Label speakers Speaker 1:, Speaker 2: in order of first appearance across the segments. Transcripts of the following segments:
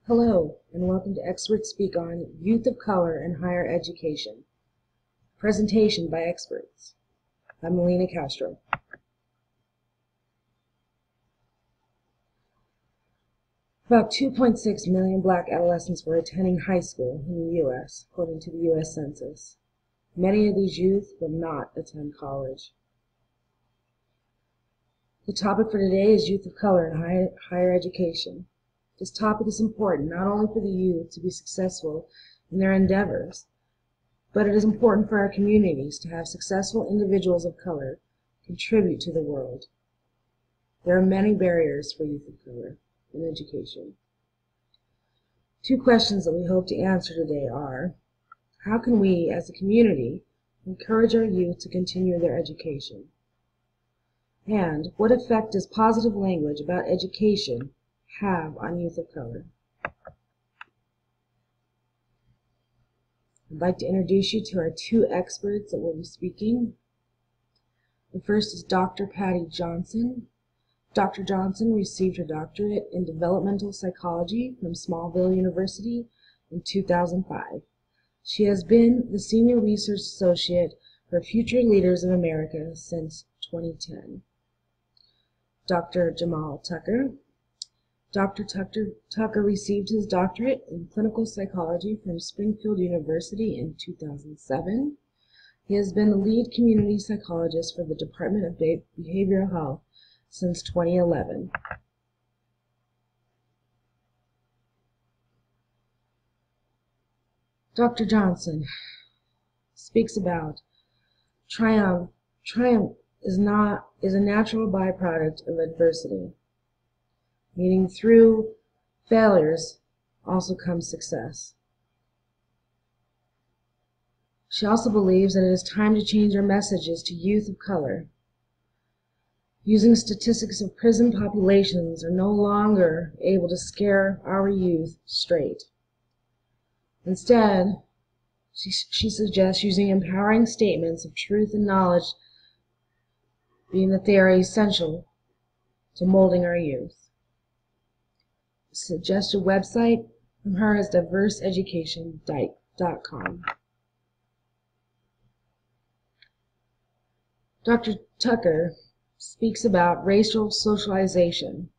Speaker 1: Hello, and welcome to Experts Speak on Youth of Color and Higher Education. Presentation by experts. I'm Melina Castro. About 2.6 million black adolescents were attending high school in the U.S., according to the U.S. Census. Many of these youth will not attend college. The topic for today is youth of color and higher education. This topic is important not only for the youth to be successful in their endeavors, but it is important for our communities to have successful individuals of color contribute to the world. There are many barriers for youth of color in education. Two questions that we hope to answer today are, how can we as a community encourage our youth to continue their education? And what effect does positive language about education have on youth of color? I'd like to introduce you to our two experts that will be speaking. The first is Dr. Patty Johnson. Dr. Johnson received her doctorate in developmental psychology from Smallville University in 2005. She has been the Senior Research Associate for Future Leaders of America since 2010. Dr. Jamal Tucker. Dr. Tucker received his doctorate in clinical psychology from Springfield University in 2007. He has been the lead community psychologist for the Department of Behavioral Health since 2011. Dr. Johnson speaks about triumph. Triumph is a natural byproduct of adversity, meaning through failures also comes success. She also believes that it is time to change our messages to youth of color. Using statistics of prison populations are no longer able to scare our youth straight. Instead, she suggests using empowering statements of truth and knowledge, being that they are essential to molding our youth. The suggested website from her is diverseeducation.com. Dr. Tucker speaks about racial socialization,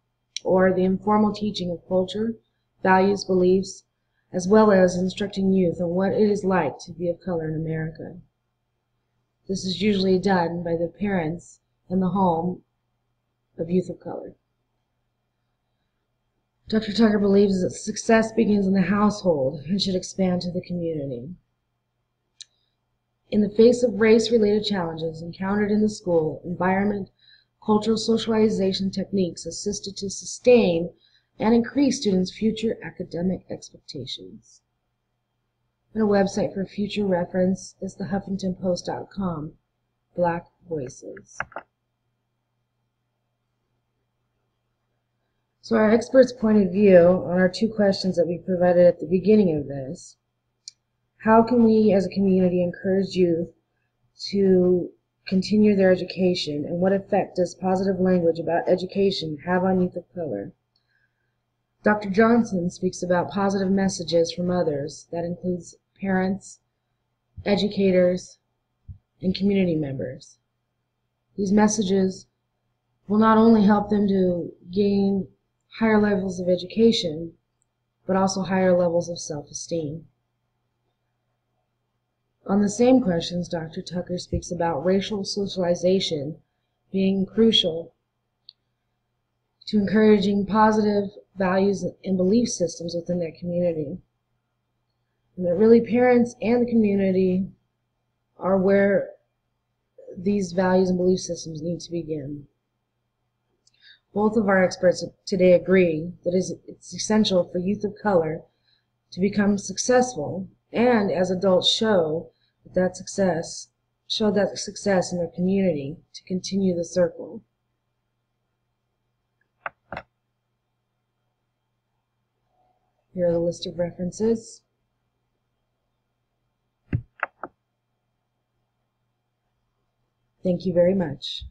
Speaker 1: or the informal teaching of culture, values, beliefs, as well as instructing youth on what it is like to be of color in America. This is usually done by the parents in the home of youth of color. Dr. Tucker believes that success begins in the household and should expand to the community. In the face of race-related challenges encountered in the school environment, cultural socialization techniques assisted to sustain and increase students' future academic expectations. And a website for future reference is the HuffingtonPost.com, Black Voices. So our expert's point of view on our two questions that we provided at the beginning of this: how can we as a community encourage youth to continue their education, and what effect does positive language about education have on youth of color? Dr. Johnson speaks about positive messages from others. That includes parents, educators, and community members. These messages will not only help them to gain higher levels of education, but also higher levels of self-esteem. On the same questions, Dr. Tucker speaks about racial socialization being crucial to encouraging positive values and belief systems within their community. And that really parents and the community are where these values and belief systems need to begin. Both of our experts today agree that it's essential for youth of color to become successful, and as adults show that success in their community to continue the circle. Here are the list of references. Thank you very much.